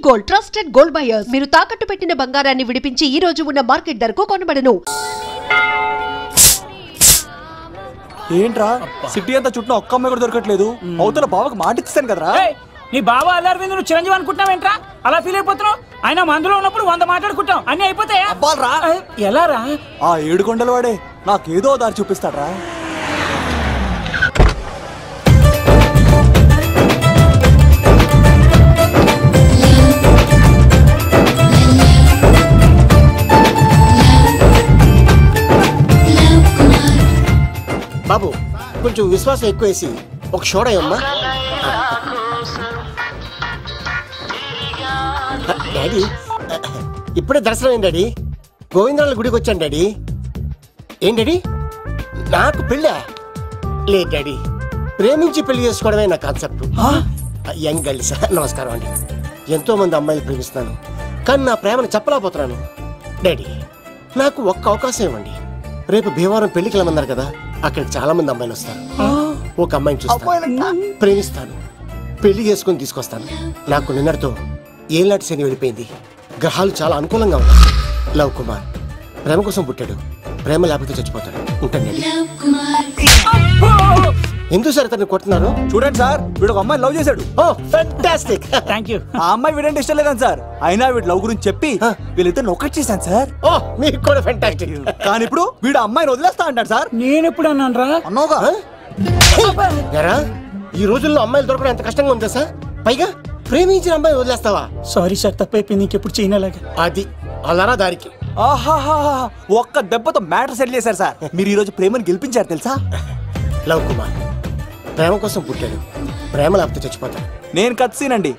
Gold, trusted gold buyers. మీరు తాకట్టు పెట్టిన బంగారాన్ని విడిపించి ఈ రోజు ఉన్న మార్కెట్ ధరకు కొనబడను. ఏంట్రా సిటీ అంతా చుట్టూ ఒక్క అమ్మాయి కూడా దొరకట్లేదు. అవతల బావకు మాట ఇస్తాను కదరా. నీ బావ అల్లరి నువ్వు చిరంజీవి అనుకుంటున్నావేంట్రా? అలా ఫీల్ అయిపోతున్నావు. ఆయన మందులో ఉన్నప్పుడు 100 మాట్లాడుకుంటాం, అన్ని అయిపోతాయా? ఎలా రా? ఆ 7 కొండల వాడే నాకేదో దారి చూపిస్తాడ్రా. బాబు కొంచెం విశ్వాసం ఎక్కువేసి ఒక షోడయమ్మా. డాడీ ఇప్పుడే దర్శనం అయింది డాడీ. గోవిందరాల గుడికి వచ్చాను డాడీ. ఏం డాడీ నాకు పెళ్ళా? లేదు డాడీ, ప్రేమించి పెళ్లి చేసుకోవడమే నా కాన్సెప్ట్. యంగ్ గర్ల్స్ నమస్కారం అండి. ఎంతో మంది అమ్మాయిలు ప్రేమిస్తున్నాను, కానీ నా ప్రేమను చెప్పలేకపోతున్నాను. డాడీ నాకు ఒక్క అవకాశం ఇవ్వండి. రేపు భీమవరం పెళ్లికి వెళ్ళమన్నారు కదా, అక్కడికి చాలా మంది అమ్మాయిలు వస్తారు. ఒక అమ్మాయిని చూస్తాను, ప్రేమిస్తాను, పెళ్లి చేసుకుని తీసుకొస్తాను. నాకు నిన్నటితో ఏళ్ళనాటి శని వెళ్ళిపోయింది. గ్రహాలు చాలా అనుకూలంగా ఉన్నాయి. లవ్ కుమార్ ప్రేమ కోసం పుట్టాడు, ప్రేమ లేకపోతే చచ్చిపోతాడు. ఉంటాను. ఎందుకు సార్ తను కొట్టున్నారు? చూడండి సార్, వీడు ఒక అమ్మాయి లవ్ చేశాడు. Fantastic, thank you. ఆ అమ్మాయి వీడంటే ఇష్టం లేదని సార్, అయినా వీడు లవ్ గురించి చెప్పి వీళ్ళిద్దరు ఒకటి చేశాను సార్. మీకు కూడా ఫ్యాంటాస్టిక్. కానీ ఇప్పుడు వీడు అమ్మాయిని వదిలేస్తా అంటాడు సార్. నేను ఎప్పుడు అన్నాను రా? అన్నోగా. ఈ రోజుల్లో అమ్మాయిలు దొరకడం ఎంత కష్టంగా ఉందా సార్? పైగా ప్రేమించిన అమ్మాయి వదిలేస్తావా? సారీ సార్, తప్పైపోయింది. ఇంకెప్పుడు చేయనలాగా. అది అలారా దారికి. ఆహాహా, ఒక్క దెబ్బతో మ్యాటర్ సెటిల్ చేశారు సార్. మీరు ఈ రోజు ప్రేమను గెలిపించారు తెలుసా? లవ్ కుమార్ ప్రేమ కోసం పుట్టాడు, ప్రేమ లేకపోతే చచ్చిపోతాడు. నేను కత్సీనండి.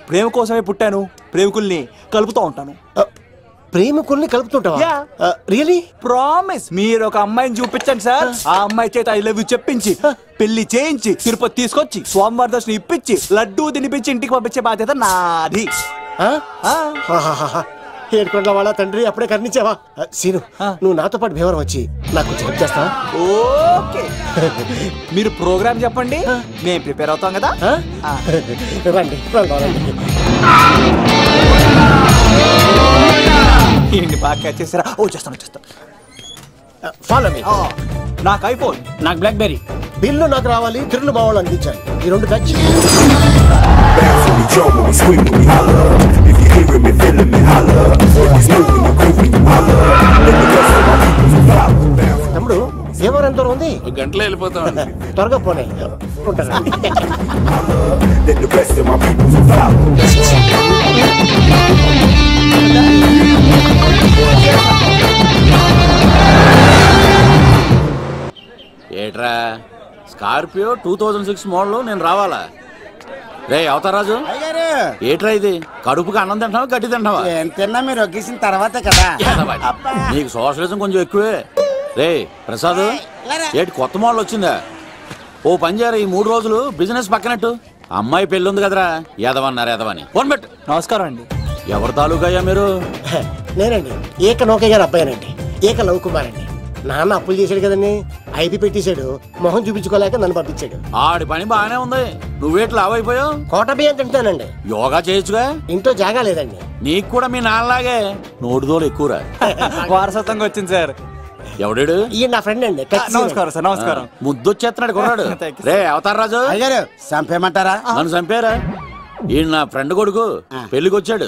ప్రేమ కోసమే పుట్టాను, ప్రేమికుల్ని కలుపుతూ ఉంటాను. ప్రేమికుల్ని కలుపుతుంటావా? రియలీ? ప్రామిస్. మీరు ఒక అమ్మాయిని చూపించండి సార్, ఆ అమ్మాయి చేత ఐ లవ్ యూ చెప్పించి పెళ్లి చేయించి తిరుపతి తీసుకొచ్చి స్వామివారి దర్శనం ఇప్పించి లడ్డూ తినిపించి ఇంటికి పంపించే బాధ్యత నాది. ఏడుకొండల వాళ్ళ తండ్రి అప్పుడే కర్ణించావా? సీను, నువ్వు నాతో పాటు భీమవరం వచ్చి నాకు కొంచెం హెల్ప్ చేస్తావా? ఓకే. మీరు ప్రోగ్రామ్ చెప్పండి, మేము ప్రిపేర్ అవుతాం కదా. రండి ఏంటి బాగా క్యాచ్ చేసారా? చేస్తాను. Follow me. నాకు ఐఫోన్, నాకు బ్లాక్ బెర్రీ. బిల్లు నాకు రావాలి, తిరులు మా వాళ్ళు అందించాలి. ఈ రెండు బ్యాచ్. తమ్ముడు భీమవరం ఎంత దూరం ఉంది? 1 గంటలో వెళ్ళిపోతాం. త్వరగా పోనీ. ఏట్రా స్కార్పియో 2006 మోడల్, నేను రావాలా? రే అవతారాజు, ఏట్రా ఇది? కడుపుకి అన్నం తింటున్నావా, గడ్డి తింటున్నావా? తిన్నా మీరు ఒగ్గేసిన తర్వాతే కదా. నీకు సోషలిజం కొంచెం ఎక్కువే. రే ప్రసాద్, ఏటి కొత్త మోడల్ వచ్చిందా? ఓ పని చేయరా, ఈ 3 రోజులు బిజినెస్ పక్కనట్టు. అమ్మాయి పెళ్ళి ఉంది కదరా, ఎదవన్నారు ఎదవని. ఫోన్ పెట్టు. నమస్కారం అండి. ఎవరి తాలూకా అయ్యా మీరు? నేనండి, ఏక నౌకే గారు అబ్బాయినండి. ఏక లవ్ కుమార్ అండి. నాన్న అప్పులు చేశాడు కదండి, ఐపీ పెట్టేశాడు. మొహం చూపించుకోలేక నన్ను పంపించాడు. ఆడి పని బాగానే ఉంది, నువ్వేట్లు లావైపోయావు? కోట బియ్యం తింటానండి. యోగా చేయొచ్చుగా? ఇంట్లో జాగా లేదండి. నీకు కూడా మీ నాన్నలాగే నోటిదోలు ఎక్కువరా. వారసత్వంగా వచ్చింది సార్. ఎవడాడు? ఈయన నా ఫ్రెండ్ అండి. నమస్కారం సార్. నమస్కారం. ముద్దొచ్చేస్తున్నాడు కొన్నాడు. రే అవతార్ రాజు, అయ్యారు చంపేయమంటారా? నన్ను చంపారా? ఈయన నా ఫ్రెండ్ కొడుకు పెళ్లికి వచ్చాడు,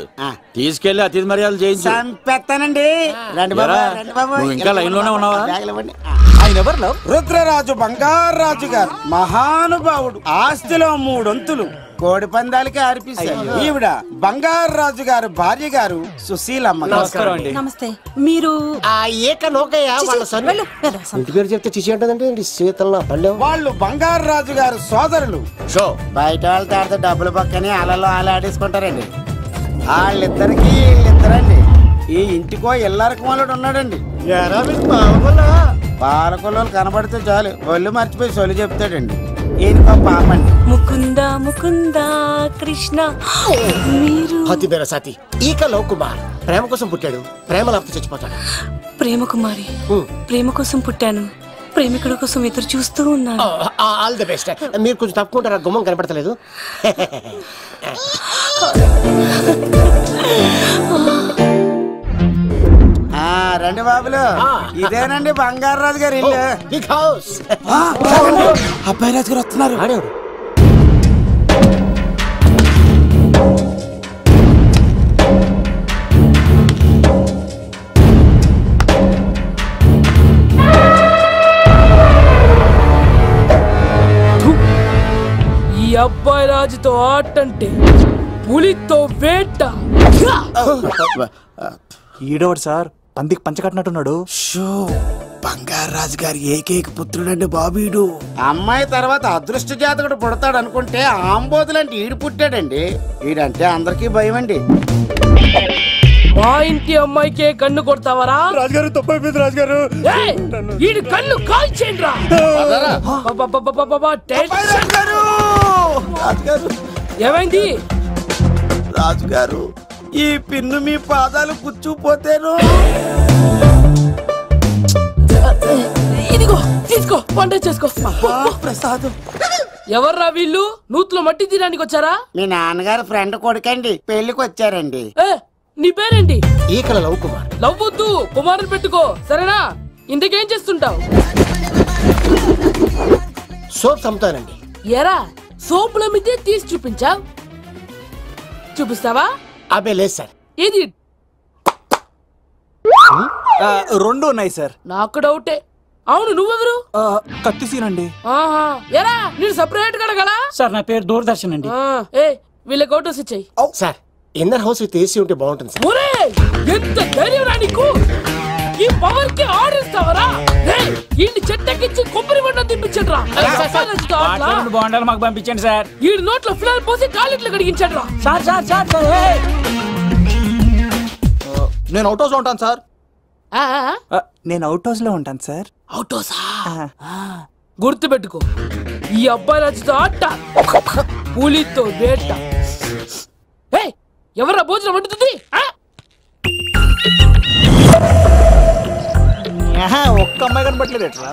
తీసుకెళ్లి అతిథి మర్యాదలు చేయించు. చంపేస్తానండి. నువ్వు ఇంకా లైన్ లోనే ఉన్నావా? ఆయన ఎవరు? రుద్రరాజు బంగారాజు గారు, మహానుభావుడు. ఆస్తిలో 3 వంతులు కోడి పందాలకి అర్పిస్తారు. ఈవిడ బంగారాజు గారు భార్య గారు సుశీలమ్మ. నమస్కారం అండి. నమస్తే. మీరు ఏక నౌకయ్య వాళ్ళ సన్. ఇంటి పేరు చెప్తే చిచి అంటదంటే శీతల పల్లె. వాళ్ళు బంగారాజు గారు సోదరులు. బయట వాళ్ళతో ఆడితే డబ్బులు పక్కనే అలలో అలా ఆడేసుకుంటారండి. వాళ్ళిద్దరికి వీళ్ళిద్దరండి. ఈ ఇంటికో ఇల్లరకమాలుడు ఉన్నాడండి. పాలకొల్లు కనబడితే చాలు ఒళ్ళు మర్చిపోయి సొలి చెప్తాడండి. ఈయనకో పాపండి. ముకుంద ముకుంద కృష్ణ. మీరు హతి బేర సాతి. ఈక లవ్ కుమార్ ప్రేమ కోసం పుట్టాడు, ప్రేమ లేకపోతే చచ్చిపోతాడు. ప్రేమ కుమారి, ప్రేమ కోసం పుట్టాను, ప్రేమికుడు కోసం ఎదురు చూస్తూ ఉన్నాను. All the best. మీరు కొంచెం తప్పుకుంటారా? గుమ్మం కనపడతలేదు. బాబులు ఇదేనండి బంగారాజు గారి ఇల్లు. Big house. అబ్బాయి రాజు గారు వస్తున్నారు. ఆడేవాడు ఈ అబ్బాయి రాజుతో ఆటంటే పులితో వేట. ఈడోడు సార్ పందికి పంచ కట్టినట్టున్నాడు. బంగారాజు గారి ఏకైక పుత్రుడండి బాబీడు. అమ్మాయి తర్వాత అదృష్ట జాతకుడు పుడతాడు అనుకుంటే ఆంబోతులంటే ఈడు పుట్టాడండి. ఈడంటే అందరికీ భయం అండి. మా ఇంటి అమ్మాయికే కన్ను కొడతావరా? రాజుగారు తప్పైపోయింది రాజుగారు. ఈడు కన్ను కాల్చేయండి రా. ఏమైంది రాజుగారు? ఈ పిన్ను మీ పాదాలు గుచ్చుపోతేను. ఇదిగో తీసుకో, వంట చేసుకో. ప్రసాదం. ఎవర్రా వీళ్ళు? నూతులో మట్టి తీయడానికి వచ్చారా? మీ నాన్నగారు ఫ్రెండ్ కొడుకండి, పెళ్లికి వచ్చారండి. నీ పేరేంటి? ఈకల లవ్ కుమార్. లవ్ వద్దు, కుమారుని పెట్టుకో సరేనా? ఇంతకేం చేస్తుంటావు? సోప్స్ అమ్ముతానండి. ఎరా సోపుల మీద తీసి చూపించావు, చూపిస్తావా? అబ్బే లేదు సార్. ఏది? రెండు ఉన్నాయి సార్. నాకు డౌటే. అవును నువ్వెవరు? కత్తిసీనండి. ఆహా, ఎరా నేను సపరేట్ కడగల. సార్ నా పేరు దూరదర్శన్ అండి. వీళ్ళ ఫోటోస్ ఇచ్చాయి. సార్ ఇన్నర్ హౌస్ ఏసీ ఉంటే బాగుంటుంది సార్. ఒరే ఎంత ధైర్యం రా నీకు! ఈ పవర్ కి ఆడిస్తావరా? ఈ చెట్టెక్కించి కొబ్బరి బండ తిప్పించండి రా. బాండాలు మాకు పంపించండి సార్. ఈ నోట్లో ఫినాల్ పోసి టాయిలెట్లు కడిగించండి రా. సార్ సార్ సార్ సార్ నేను అవుట్ హౌస్ లో ఉంటాను సార్. నేను అవుట్ హౌస్ లో ఉంటాను సార్. అవుట్ హౌసా? గుర్తు పెట్టుకో, ఈ అబ్బాయి రాజుతో ఆట, పులితో వేట. ఎవరా భోజనం వండుతుంది? ఒక్క అమ్మాయి కనబట్లేదు ఎట్లా?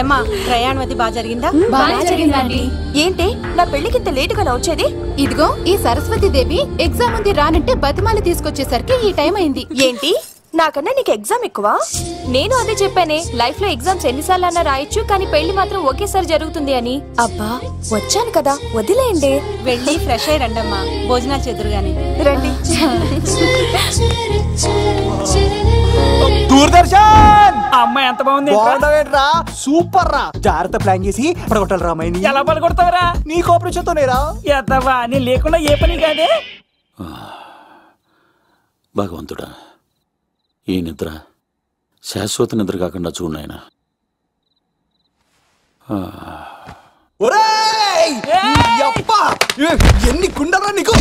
ఏమా ప్రయాణం అది బాగా జరిగిందా? బాగా జరిగిందండి. ఏంటి నా పెళ్లికి ఇంత లేటుగా వచ్చేది? ఇదిగో ఈ సరస్వతి దేవి ఎగ్జామ్ ఉంది రానంటే బతిమాలి తీసుకొచ్చేసరికి ఈ టైం అయింది. ఏంటి నాకన్నా నీకు ఎగ్జామ్ ఎక్కువ? నేను అదే చెప్పానే, లైఫ్ లో ఎగ్జామ్స్ ఎన్నిసార్లు అన్నా రాయొచ్చు, కానీ పెళ్లి మాత్రం ఒకేసారి జరుగుతుంది అని. అబ్బా వచ్చాను కదా వదిలేయండి. వెళ్ళి ఫ్రెష్ అయ్యి రండమ్మా, భోజనాలు చెదురు గాని రండి. దూరదర్శన్ అమ్మాయి ఎంత బాగుంది. బాగుండవేట్రా? సూపర్ రా. జాగ్రత్త ప్లాన్ చేసి పడగొట్టాలి రామాయణి. ఎలా పడగొడతావరా? నీ కోఆపరేషన్ తోనేరా. ఎత్తవా నీ లేకుండా ఏ పని కాదే. భగవంతుడా, ఈ నిద్ర శాశ్వత నిద్ర కాకుండా చూడు నాయనా. ఎన్ని గుండెలరా నీకు?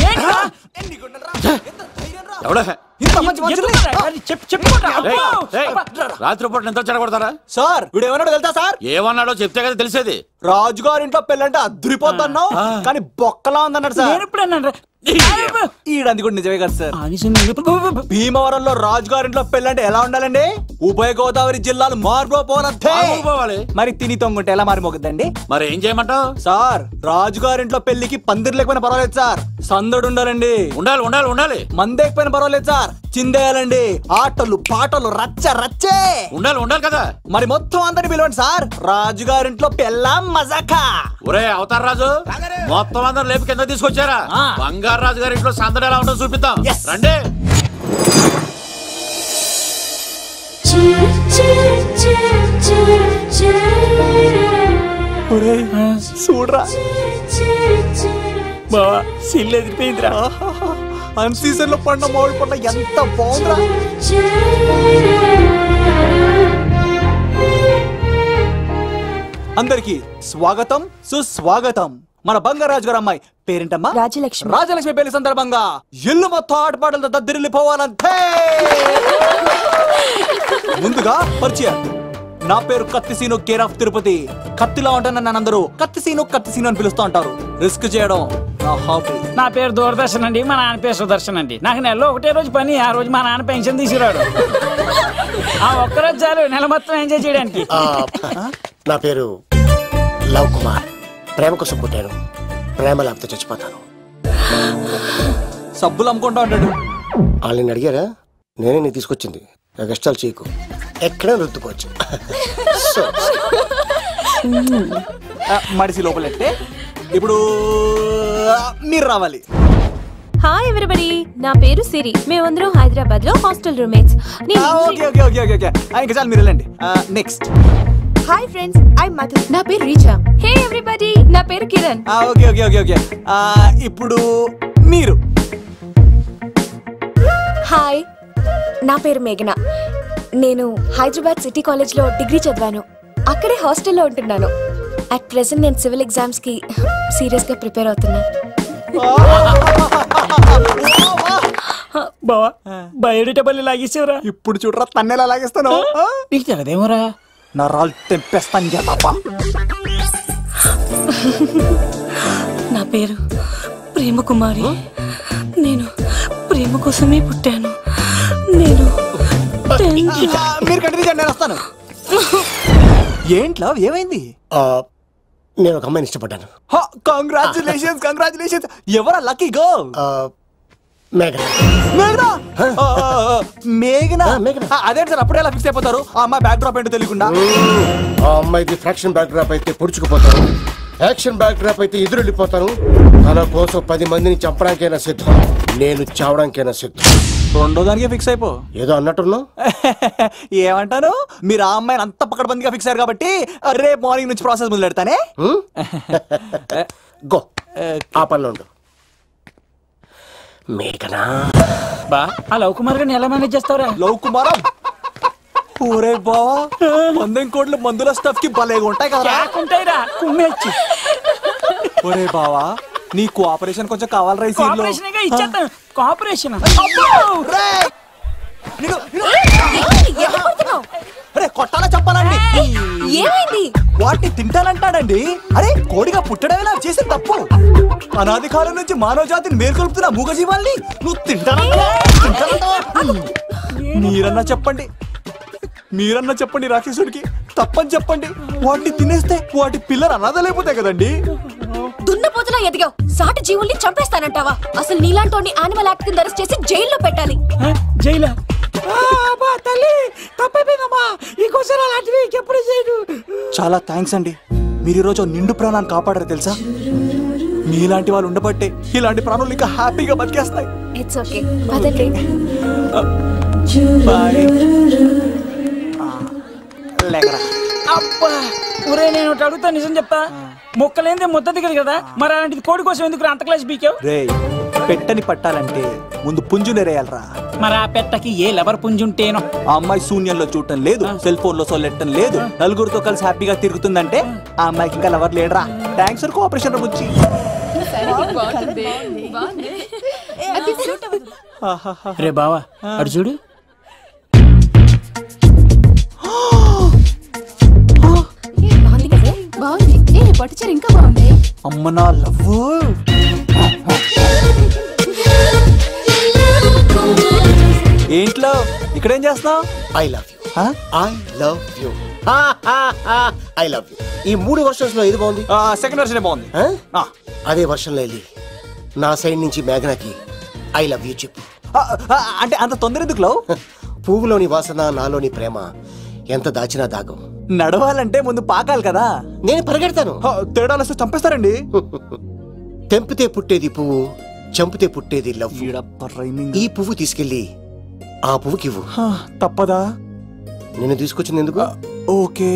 రాత్రిపూట నిద్ర చెడగొడతారా సార్? వీడు ఏమన్నాడు తెలుసా సార్? ఏమన్నాడో చెప్తే కదా తెలిసేది. రాజుగారి ఇంట్లో పెళ్ళంటే అద్దరిపోతున్నావు, కానీ బొక్కలా ఉందన్నాడు సార్. ఈడంది కూడా నిజమే కదా సార్. భీమవరంలో రాజుగారింట్లో పెళ్ళంటే ఎలా ఉండాలండి? ఉభయ గోదావరి జిల్లాలు మారిపోవాలి. మరి తిని తొంగుంటే ఎలా మారిపోతుందండి? మరి ఏం చేయమంటావు సార్? రాజుగారింట్లో పెళ్లికి పందిరి లేకపోయినా పర్వాలేదు సార్, సందడు ఉండాలండి. ఉండాలి ఉండాలి ఉండాలి. మందేకపోయినా పర్వాలేదు సార్, చిందేయాలండి. ఆటలు పాటలు రచ్చ రచ్చే ఉండాలి ఉండాలి కదా. మరి మొత్తం అందరిని పిలవండి సార్, రాజుగారింట్లో పెళ్ళాం మజాకా. ఒరే అవతార్ రాజు, మొత్తం అందరు లేపు కింద తీసుకొచ్చారా? బంగారు రాజు గారి ఇంట్లో సందడి ఎలా ఉంటుందో చూపిద్దాం రండి. చూడరా బావా, సిల్లు ఎదిరిపోయిందిరా. అన్ సీజన్ లో పడిన మామిడి పంట ఎంత బాగుందిరా. అందరికి స్వాగతం సుస్వాగతం. మన బంగారాజు గారు అమ్మాయి పేరేంటమ్మా? రాజలక్ష్మి. రాజలక్ష్మి పెళ్లి సందర్భంగా ఇల్లు మొత్తం ఆటపాటలతో దద్దరిల్లిపోవాలంతే. ముందుగా పరిచయం. నా పేరు కత్తిసీను, కేర్ ఆఫ్ తిరుపతి. కత్తిలా ఉంటాను నన్ను అందరూ కత్తిసీను అని పిలుస్తూ ఉంటారు. రిస్క్ చేయడం నా హాబీ. నా పేరు దూరదర్శన్ అండి, మా నాన్న పేరు సుదర్శన్ అండి. నాకు నెలలో ఒకటే రోజు పని, ఆ రోజు మా నాన్న పెన్షన్ తీసుకురాడు. ఆ ఒక్కరోజు చాలు నెల మొత్తం ఎంజాయ్ చేయడానికి. నా పేరు లవ్ కుమార్. ప్రేమ కోసం పుట్టాను, ప్రేమ లేకపోతే చచ్చిపోతాను. సబ్బులు అమ్ముకుంటా ఉంటాడు. వాళ్ళని అడిగారా? నేనే నీ తీసుకొచ్చింది. కష్టాలు చేయకు, ఎక్కడే రుద్దుకోవచ్చు. మడిసి లోపలెట్టే. ఇప్పుడు మీరు రావాలి. హాయ్ ఎవ్రీబడి, నా పేరు సిరి. మేమందరం హైదరాబాద్ లో హాస్టల్ రూమ్మేట్స్. ఇంకా చాలు, మీరు వెళ్ళండి. Next. Hi friends, I Madhu. నా పేరు రీచా. హే ఎవ్రీబడి, నా పేరు కిరణ్. ఓకే. ఇప్పుడు మీరు. హాయ్, నా పేరు మేఘన. నేను హైదరాబాద్ సిటీ కాలేజ్ లో డిగ్రీ చదివాను. అక్కడే హాస్టల్లో ఉంటున్నాను. అట్ ప్రెసెంట్ నేను సివిల్ ఎగ్జామ్స్ కి సీరియస్ గా ప్రిపేర్ అవుతున్నాను. బావా బయోడేటా లాగేసేవరా? ఇప్పుడు చూడరా తన్నేలా లాగేస్తాను. నీకు తెలదేమోరా? నా రాళ్ళు తెంపేస్తాను. నా పేరు ప్రేమ కుమారి. నేను ప్రేమ కోసమే పుట్టాను. నేను మీరు కంటిన్యూ చేయండి, నేను వస్తాను. ఏంట్లో ఏమైంది? నేను ఒక అమ్మాయిని ఇష్టపడ్డాను. కంగ్రాచులేషన్స్. ఎవరా లక్కీ గర్ల్? మేఘనా. అదే సార్, అప్పుడే ఎలా ఫిక్స్ అయిపోతారు? ఆ అమ్మాయి బ్యాక్ డ్రాప్ ఏంటో తెలియకుండా. ఆ అమ్మాయిది ఫ్రాక్షన్ బ్యాక్ డ్రాప్ అయితే పొడుచుకుపోతాను, యాక్షన్ బ్యాక్ డ్రాప్ అయితే ఎదురెళ్ళిపోతాను. తన కోసం 10 మందిని చంపడానికైనా సిద్ధం, నేను చావడానికైనా సిద్ధం. రెండో దానికే ఫిక్స్ అయిపో. ఏదో అన్నట్టున్నావు. ఏమంటాను? మీరు ఆ అమ్మాయిని అంత పక్కడబందిగా ఫిక్స్ అయ్యారు కాబట్టి రేపు మార్నింగ్ నుంచి ప్రాసెస్ మొదలు పెడతానే. గో, ఆ పనిలో ఉండు. మేఘనా బా, ఆ లవ్ కుమార్ గారిని ఎలా మేనేజ్ చేస్తావురా? లవ్ కుమారా? ఊరే బావా, 100 కోట్ల మందుల స్టఫ్ కి భలేగా ఉంటాయి కదా. ఉంటాయిరా, కుమ్మేచ్చి. ఒరే బావా, నీ కోఆపరేషన్ కొంచెం కావాలరా ఈ సీన్ లో. ఇచ్చేస్తాను. కోఆపరేషన్ కొట్టాలా చెప్పాలండి? ఏమైంది? వాటిని తింటానంటాడండి. అరే, కోడిగా పుట్టడమేలా చేసే తప్పు. అనాది కాలం నుంచి మానవ జాతిని మేల్కొల్పుతున్న మూగజీవాల్ని నువ్వు తింటానంటా? మీరన్నా చెప్పండి రాక్షసుడికి. తప్పని చెప్పండి. వాటిని తినేస్తే వాటి పిల్లలు అనాథలైపోతాయి కదండి. దున్నపోతులా ఎదిగావు, సాటి జీవుల్ని చంపేస్తానంటావా? అసలు నీలాంటి యానిమల్ యాక్ట్ కింద అరెస్ట్ చేసి జైల్లో పెట్టాలి. జైలా? తల్లి తప్పైపోయిందమ్మా, ఇంకోసారి అలాంటివి ఎప్పుడు చేయడు. చాలా థ్యాంక్స్ అండి, మీరు ఈరోజు నిండు ప్రాణాన్ని కాపాడారు తెలుసా. మీలాంటి వాళ్ళు ఉండబట్టే ఇలాంటి ప్రాణులు ఇంకా హ్యాపీగా బతికేస్తాయి. ఇట్స్ ఓకే, పదండి. అబ్బా ఊరే, నేను ఒకటి అడుగుతా, నిజం చెప్తా. మొక్కలేందే ముద్ద దిగదు కదా, మరి అలాంటిది కోడి కోసం ఎందుకు అంత క్లాస్ బీకావు? రే, పెట్టని పట్టాలంటే ముందు పుంజునేరేయాలరా. మరి ఆ పెట్టకి ఏ లవర్ పుంజుంటేనో. ఆ అమ్మాయి శూన్యంలో చూడటం లేదు, సెల్ ఫోన్ లో సొల్లెట్టం లేదు, నలుగురితో కలిసి హ్యాపీగా తిరుగుతుందంటే ఆ అమ్మాయికి ఇంకా లవర్ లేడరా. థ్యాంక్స్ ఫర్ కోఆపరేషన్ బుజ్జి. రే బావా, అడు చూడు. పట్టుచారు ఇంకా బాగుంది. అమ్మ నా లవ్. ఏంట్లో ఇక్కడేం చేస్తున్నావు? I love you. I love you. I love you. ఈ 3 వర్షన్స్ లో ఏది బాగుంది? సెకండ్ వర్షన్ బాగుంది. అదే వర్షంలో వెళ్ళి నా సైడ్ నుంచి మేఘనాకి ఐ లవ్ యూ చెప్పు. అంటే అంత తొందర ఎందుకు లవ్? పువ్వులోని వాసన, నాలోని ప్రేమ ఎంత దాచినా దాగం. నడవాలంటే ముందు పాకాలి కదా. నేను పరిగెడతాను. తేడాలు వస్తే చంపేస్తారండి. తెంపితే పుట్టేది పువ్వు, చంపితే పుట్టేది లవ్. ఈ పువ్వు తీసుకెళ్ళి ఆ పువ్వుకి ఇవ్వు. తప్పదా? నిన్ను తీసుకొచ్చింది ఎందుకు? ఓకే,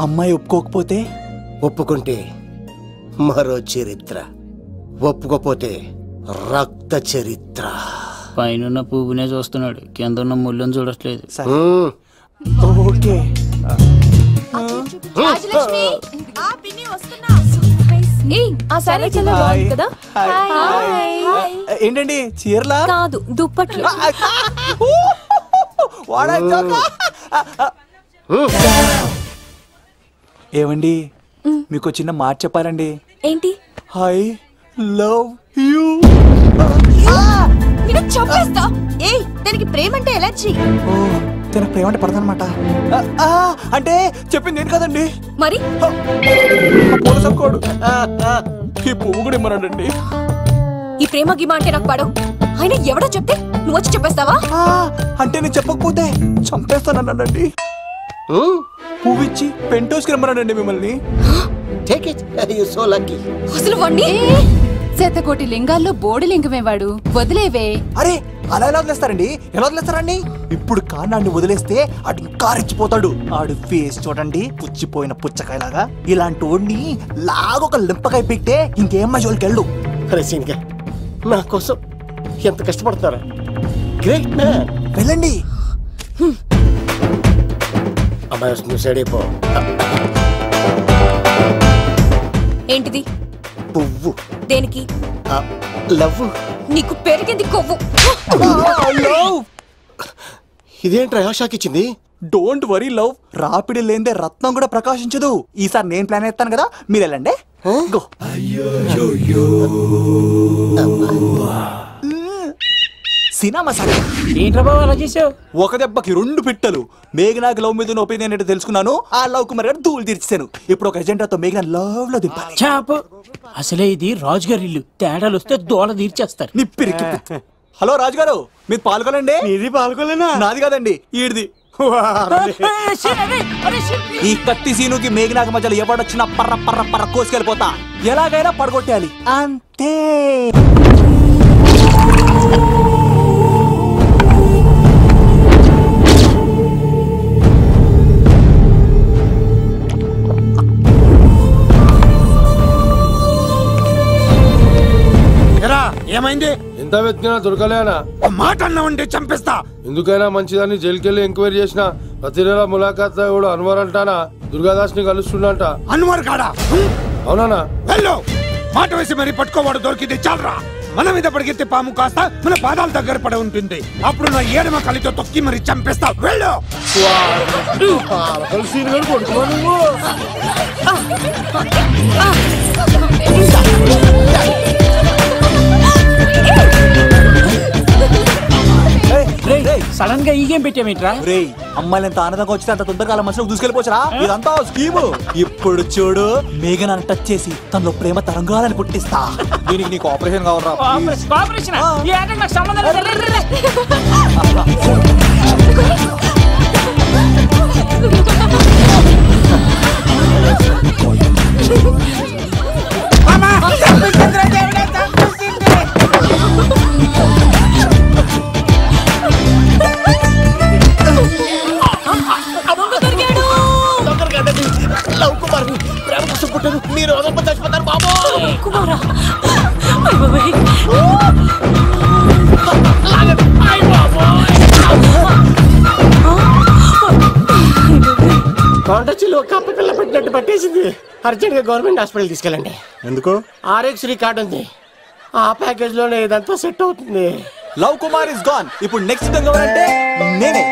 అమ్మాయి ఒప్పుకోకపోతే? ఒప్పుకుంటే మరో చరిత్ర, ఒప్పుకోపోతే రక్త చరిత్ర. పైన పువ్వునే చూస్తున్నాడు, కింద ఉన్న ముళ్ళని చూడట్లేదు. ఓకే. రాజలక్ష్మి, ఆ పిన్ని వస్తున్నా. ఆ సారీ చాలా బాగుంది కదా. ఏంటండి చీరలా కాదు, దుప్పట్లు. ఏమండి మీకు చిన్న మాట చెప్పాలండి. ఏంటి? I love you. చంపేస్తా. ఏయ్, దానికి ప్రేమ అంటే ఎలర్జీ. తన ప్రేమ అంటే పడదనమాట. అంటే చెప్పింది ఏంటి కదండి. మరి పోలసంకోడు ఈ పువ్వు కూడా ఇమ్మనండి. ఈ ప్రేమ గిమ అంటే నాకు పడవు. అయినా ఎవడో చెప్తే నువ్వు వచ్చి చెప్పేస్తావా? అంటే నేను చెప్పకపోతే చంపేస్తానండి. పువ్విచ్చి పెంటోస్కి రమ్మనండి మిమ్మల్ని. అసలు వండి శతకోటి లింగాల్లో బోడి లింగమే వాడు. వదిలేవే. అరే అలా ఎలా వదిలేస్తారండి? ఎలా వదిలేస్తారండి? ఇప్పుడు కాన్నాడిని వదిలేస్తే అటు ఇంకా రెచ్చిపోతాడు. ఆడు ఫేస్ చూడండి, పుచ్చిపోయిన పుచ్చకాయలాగా. ఇలాంటి వాడిని లాగొక లింపకాయ పెట్టే ఇంకేం మజోలికి వెళ్ళు. నా కోసం ఎంత కష్టపడతారా? Great man. వెళ్ళండి. అమ్మాయి నువ్వు సైడ్ అయిపో. ఏంటిది? పువ్వు. దేనికి? లవ్. నీకు పెరిగింది కొవ్వు. ఇదేంట్రా షాక్ ఇచ్చింది? Don't worry love. రాపిడి లేదే రత్నం కూడా ప్రకాశించదు. ఈసారి నేను ప్లాన్ ఎత్తాను కదా, మీరు వెళ్ళండి. గో. సినిమా సరే. ఏంట్రా బాబు అలా చేసావు? ఒక దెబ్బకి 2 పిట్టలు. మేఘనాకి లవ్ మీద ఒపీనియన్ ఏంటో తెలుసుకున్నాను. ఆ లవ్ కుమార్ గారు ధూళి తీర్చాను. ఇప్పుడు ఒక ఎజెండాతో మేఘనా లవ్ లో దింపాలి. చాపు. అసలే ఇది రాజుగారి ఇల్లు. తేడాలు వస్తే దోళ తీర్చేస్తారు. నిప్పిరికి. హలో రాజుగారు, మీరు పాల్గొనండి. ఇది పాల్గొలేనా? నాది కాదండి, ఈడిది. ఈ కత్తి సీనుకి మేఘనాకి మధ్యలో ఎవడొచ్చినా పర్ర పర్ర పర్ర కోసుకెళ్ళిపోతా. ఎలాగైనా పడగొట్టాలి అంతే. ఏమైంది? ఎంత వెతికినా దొరకలేనా? మాట అన్నావంటే చంపేస్తా. ఎందుకైనా మంచిదని జైలుకెళ్ళి ఎంక్వైరీ చేసిన ప్రతి నెల ములాఖాత్ కూడా అన్వర్ అంటానా దుర్గాదాస్ ని కలుస్తుండంట. అన్వర్ కాడా? అవునా? వెళ్ళు. మాట వేసి మరి పట్టుకోవాడు దొరికింది చాలరా. మన మీద పడిగితే పాము కాస్త మన పాదాల దగ్గర పడి ఉంటుంది. అప్పుడు నా ఏడమ కలితో తొక్కి మరి చంపేస్తా. వెళ్ళు. సడన్ గా ఈ గేమ్ పెట్టామేంట్రా? రే అమ్మాయిలు ఎంత ఆనందంగా వచ్చితే అంత తొందరగా మనసులో దూసుకెళ్ళిపోవచ్చురా. ఇదంతా స్కీము. ఇప్పుడు చూడు, మేఘనాన్ని టచ్ చేసి తనలో ప్రేమ తరంగాలని పుట్టిస్తా. దీనికి నీకు ఆపరేషన్ కావాలరా? మీరు చచ్చిపోతారు బాబు. కాంటచిలో కప్ప పిల్ల పెట్టినట్టు పట్టేసింది. అర్జెంట్ గా గవర్నమెంట్ హాస్పిటల్ తీసుకెళ్ళండి. ఎందుకు? ఆర్ఎక్స్ కార్డు ఉంది. ఆ ప్యాకేజ్ లోనే ఇదంతా సెట్ అవుతుంది. Love Kumar is gone. ఇప్పుడు నెక్స్ట్ ఎవరంటే నేనే.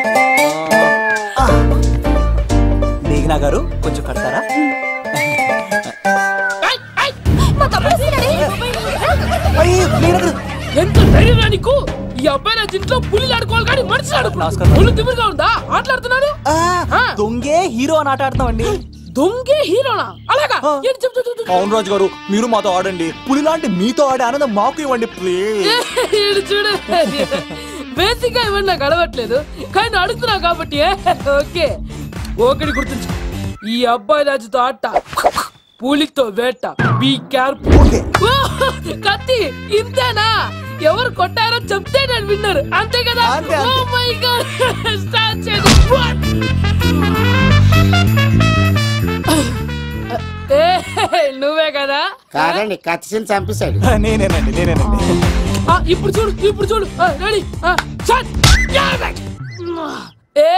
మేఘనా గారు కొంచెం కడతారా? ఎంత ధైర్యం నీకు? ఈ అబ్బాయి నా ఇంట్లో పులిలు ఆడుకోవాలి కానీ మనిషి ఆడుకో. పులి తిమ్మిగా ఉందా? ఆటలాడుతున్నాడు. దొంగే హీరో అని ఆట ఆడుతున్నామండి. దొంగే హీరోనా? అలాగా? అవును రాజు గారు, మీరు మాతో ఆడండి. పులి లాంటి మీతో ఆడే ఆనందం మాకు ఇవ్వండి ప్లీజ్. చూడు, బేసిక్ గా ఇవన్నీ నాకు అలవట్లేదు కానీ అడుగుతున్నా కాబట్టి ఓకే. ఒకటి గుర్తుంచు, ఈ అబ్బాయి రాజుతో ఆట, పులితో వేట. Be careful. కత్తి ఇంతేనా? ఎవరు కొట్టారో చెప్తే నేను విన్నారు, అంతే కదా? ఓ మై గాడ్, స్టార్ట్ చేయండి. నువ్వే కదా? కాదండి, కత్తిని చంపేశాడు. నేనేనండి. ఇప్పుడు చూడు, ఇప్పుడు చూడు. రెడీ. ఏ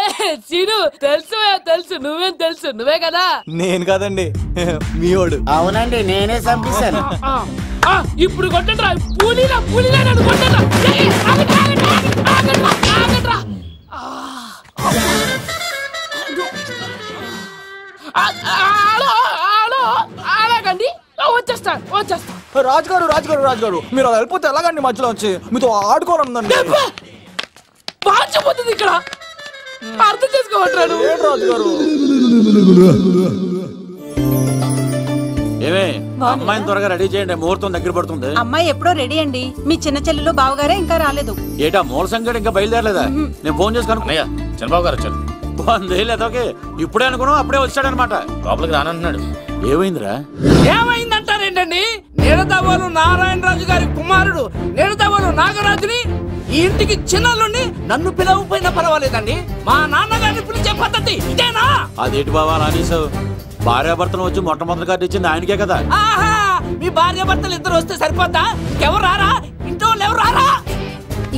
సీను తెలుసు తెలుసు, నువ్వేం తెలుసు, నువ్వే కదా. నేను కాదండి మీవాడు. అవునండి, నేనే చంపేశాను. ఇప్పుడు కొట్టండిరా, పూలీలా పూలీలా నన్ను కొట్టండిరా. ఆగండ్రా. అలాగండి, వచ్చేస్తా. రాజుగారు మీరు అలా వెళ్ళిపోతే ఎలాగండి? మధ్యలో వచ్చి మీతో ఆడుకోవాలనుందండి. పాచిపోతుంది ఇక్కడ, అర్థం చేసుకోవట్లేదు. రాజుగారు ఏమే అమ్మాయిని త్వరగా రెడీ చేయండి, ముహూర్తం దగ్గర పడుతుంది. అమ్మాయి ఎప్పుడో రెడీ అండి. మీ చిన్న చెల్లెలు బావగారే ఇంకా రాలేదు. ఏటా మూల సంగడి ఇంకా బయలుదేరలేదా? నేను ఫోన్ చేసి కనుక్కున్నాయా చంద్రబాబు గారు వచ్చారు. లేదోకే ఇప్పుడే అనుకున్నావు, అప్పుడే వచ్చాడనమాట. లోపలికి రానంటున్నాడు. ఏమైందిరా? ఏమైందంటారేంటండి? నిడదవోలు నారాయణరాజు గారి కుమారుడు నిడదవోలు నాగరాజుని ఈ ఇంటికి చిన్నల్లుండి నన్ను పిలవకపోయినా పర్వాలేదండి, మా నాన్నగారిని పిలిచే పద్ధతి ఇదేనా? అదేంటి బాబా అలా అనేసావు? భార్యాభర్తను వచ్చి మొట్టమొదటి కార్డు ఇచ్చింది ఆయనకే కదా. ఆహా, మీ భార్యాభర్తలు ఇద్దరు వస్తే సరిపోద్దా? ఎవరు రారా? ఇంట్లో ఎవరు రారా?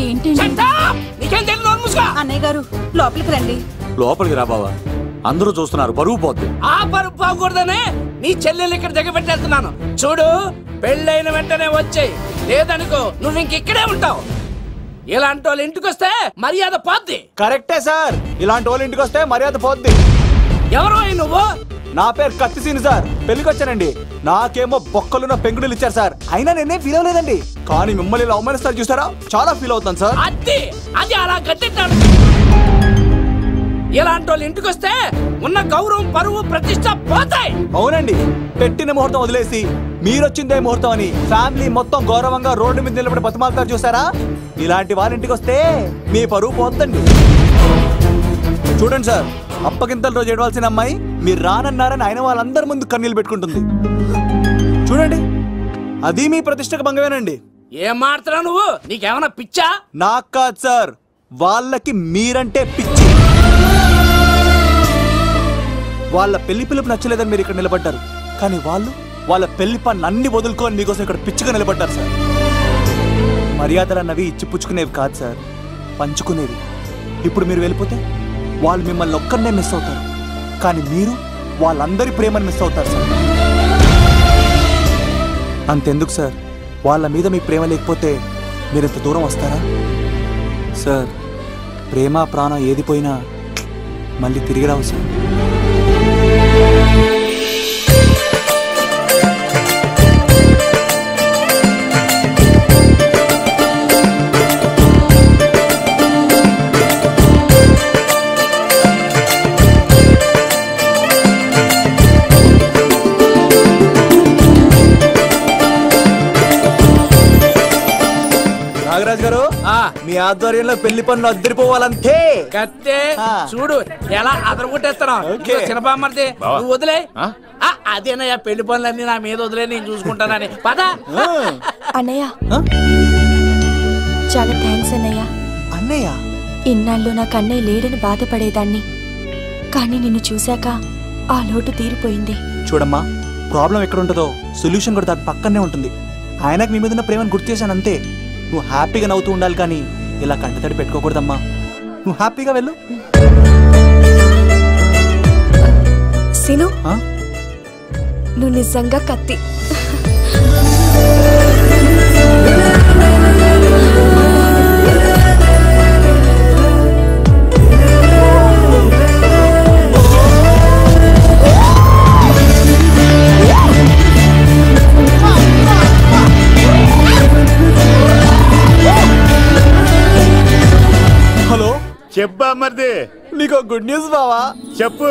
ఏంటి నీకేం తెలియదు? అన్నయ్య గారు లోపలికి రండి. లోపలికి రా బావా, అందరూ చూస్తున్నారు, పరువు పోద్ది. ఆ పరుపు పోకూడదనే నీ చెల్లెలు ఇక్కడ దిగబెట్టేస్తున్నాను. చూడు, పెళ్ళైన వెంటనే వచ్చాయి, లేదనుకో నువ్వు ఇంకెక్కడే ఉంటావు. ఇలాంటి వాళ్ళు ఇంటికి వస్తే మర్యాద పోద్ది. కరెక్టే సార్, ఇలాంటి వాళ్ళ ఇంటికి వస్తే మర్యాద పోద్ది. ఎవరో నువ్వు? నా పేరు కత్తిసీని సార్, పెళ్లికి వచ్చానండి. నాకేమో బొక్కలున్న పెంగుడులు ఇచ్చారు సార్, అయినా నేనే ఫీల్ అవ్వలేదండి. కానీ మిమ్మల్ని ఇలా అవమానిస్తారు చూసారా, చాలా ఫీల్ అవుతాను సార్. అది అలా గట్టిట్టాడు. ఇలాంటి వాళ్ళు ఇంటికి వస్తే ఉన్న గౌరవం, పరువు, ప్రతిష్ట పోతాయి. అవునండి, పెట్టిన ముహూర్తం వదిలేసి మీరొచ్చిందే ముహూర్తం అని ఫ్యామిలీ మొత్తం గౌరవంగా రోడ్డు మీద నిలబడి బతిమాలుతారు చూసారా. ఇలాంటి వారింటికి వస్తే మీ పరువు పోతండి. చూడండి సార్, అప్పగింతల రోజు ఏడవలసిన అమ్మాయి మీరు రానన్నారని ఆయన వాళ్ళందరి ముందు కన్నీళ్ళు పెట్టుకుంటుంది. చూడండి, అది మీ ప్రతిష్టకు భంగమేనండి. ఏం మాట్లాడుతున్నావు నువ్వు? నీకేమన్నా పిచ్చా? నాకు కాదు సార్, వాళ్ళకి మీరంటే పిచ్చి. వాళ్ళ పెళ్లి పిలుపు నచ్చలేదని మీరు ఇక్కడ నిలబడ్డారు, కానీ వాళ్ళు వాళ్ళ పెళ్లి పనులు అన్ని వదులుకొని మీకోసం ఇక్కడ పిచ్చిగా నిలబడ్డారు సార్. మర్యాదలు అన్నవి ఇచ్చిపుచ్చుకునేవి కాదు సార్, పంచుకునేవి. ఇప్పుడు మీరు వెళ్ళిపోతే వాళ్ళు మిమ్మల్ని ఒక్కరినే మిస్ అవుతారు, కానీ మీరు వాళ్ళందరి ప్రేమను మిస్ అవుతారు సార్. అంతెందుకు సార్, వాళ్ళ మీద మీ ప్రేమ లేకపోతే మీరు ఇంత దూరం వస్తారా సార్? ప్రేమ ప్రాణం ఏది పోయినా మళ్ళీ తిరిగి రావు సార్. నాగరాజ్ గారు, మీ ఆధ్వర్యంలో పెళ్లి పనులు అద్దరిపోవాలంతే. కత్తే చూడు ఎలా అదరగొట్టేస్తున్నావు. చిన్నబామ్మర్ది నువ్వు వదిలే. అదేనయ్యా, పెళ్లి పనులన్నీ నా మీద వదిలే, నేను చూసుకుంటానని. పద అన్నయ్య. చాలా థ్యాంక్స్ అన్నయ్య. అన్నయ్య, ఇన్నాళ్ళు నాకు అన్నయ్య లేడని బాధపడేదాన్ని, కానీ నిన్ను చూశాక ఆ లోటు తీరిపోయింది. చూడమ్మా, ప్రాబ్లం ఎక్కడ ఉంటుందో సొల్యూషన్ కూడా దాని పక్కనే ఉంటుంది. ఆయనకు మీ మీద ఉన్న ప్రేమను గుర్తు చేశాను అంతే. నువ్వు హ్యాపీగా నవ్వుతూ ఉండాలి, కానీ ఇలా కంటతడి పెట్టుకోకూడదమ్మా. నువ్వు హ్యాపీగా వెళ్ళు. సీను, నువ్వు నిజంగా కత్తి. హలో, చెప్పా మరిది. నీకు గుడ్ న్యూస్ బావా. చెప్పు.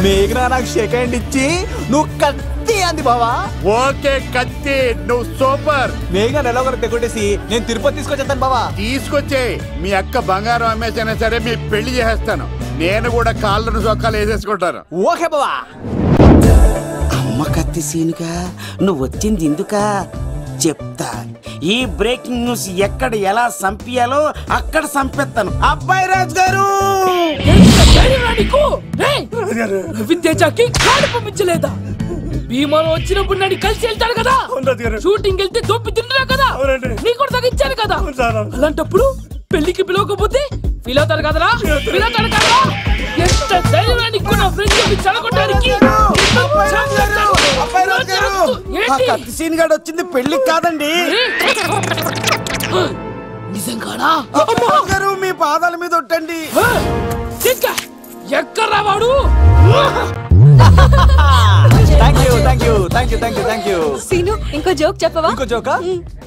మేఘనా నాకు షేక్ హ్యాండ్ ఇచ్చి నువ్వు కత్తి అంది బావా. ఓకే కత్తి, నువ్వు సూపర్. మేఘన ఎలా ఒకరు తెగొట్టేసి నేను తిరుపతి తీసుకొచ్చేస్తాను బావా. తీసుకొచ్చే మీ అక్క బంగారం అమ్మేసైనా సరే మీ పెళ్లి చేసేస్తాను. నేను కూడా కాళ్ళను సొక్కాలు వేసేసుకుంటాను. ఓకే బావా. అమ్మ కత్తి సీనుగా నువ్వు వచ్చింది ఎందుకా చెప్తా. ఈ బ్రేకింగ్ న్యూస్ ఎక్కడ ఎలా సంపియాలో అక్కడ సంపెత్తాను. అబ్బాయి రాజు గారు, రవితేజకి కాడు పంపించలేదా? భీమాలో వచ్చినప్పుడు నన్ను కలిసి వెళ్తాడు కదా, షూటింగ్ వెళ్తే దొప్పి తింటున్నా కదా, నీ కూడా తగ్గించాను కదా. అలాంటప్పుడు పెళ్లికి పిలవకపోతే పిలవుతారు కదరా పిలవుతారు కదరా ఎంత ధైర్యాన్ని నా ఫ్రెండ్ చెడగొట్టడానికి సీన్ గాడు వచ్చింది పెళ్లికి కాదండి. నిజంగానా గారు మీ పాదాల మీద ఒట్టండి. ఎక్కడ్రా వాడు? సీను ఇంకో జోక్ చెప్పవా? ఇంకో జోకా?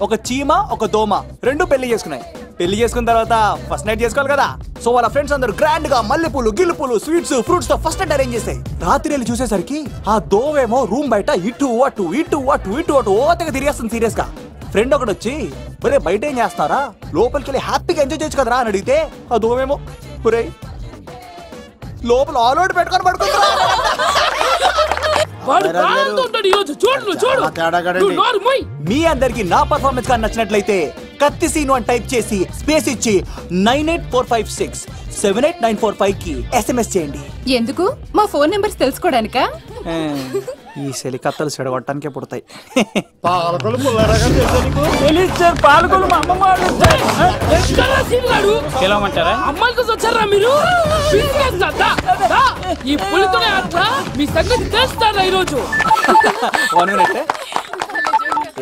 ఒక చీమ ఒక దోమ రెండు పెళ్లి చేసుకున్నాయి. పెళ్లి చేసుకున్న తర్వాత ఫస్ట్ నైట్ చేసుకోవాలి కదా. సో వాళ్ళ ఫ్రెండ్స్ అందరూ గ్రాండ్ గా మల్లెపూలు గిల్లుపూలు స్వీట్స్ ఫ్రూట్స్ తో ఫస్ట్ నైట్ అరేంజ్ చేసాయి. రాత్రి వెళ్ళి చూసేసరికి ఆ దోవేమో రూమ్ బయట ఇటు అటు ఇటు అటు ఇటు అటు ఓతగా తిరిగేస్తుంది సీరియస్ గా. ఫ్రెండ్ ఒకటి వచ్చి ఒరే బయట ఏం చేస్తారా, లోపలికి వెళ్ళి హ్యాపీగా ఎంజాయ్ చేయొచ్చు కదరా అని అడిగితే ఆ దోవేమో ఒరే లోపల ఆల్ అవుట్ పెట్టుకొని పడుకుంటా. మీ అందరికి నా పర్ఫార్మెన్స్ గా నచ్చినట్లయితే కత్తి సీను అని టైప్ చేసి స్పేస్ ఇచ్చి 9845678945 కి SMS చేయండి. ఎందుకు? మా ఫోన్ నెంబర్స్ తెలుసుకోవడానికా? ఈ సెలికత్తలు చెడగొట్టడానికే పుడతాయి. పిలవమంటారా? అమ్మాయిల కోసం వచ్చారా మీరు? ఈ పులితోనే అట్లా మీ సంగతి తెలుస్తారా ఈరోజు?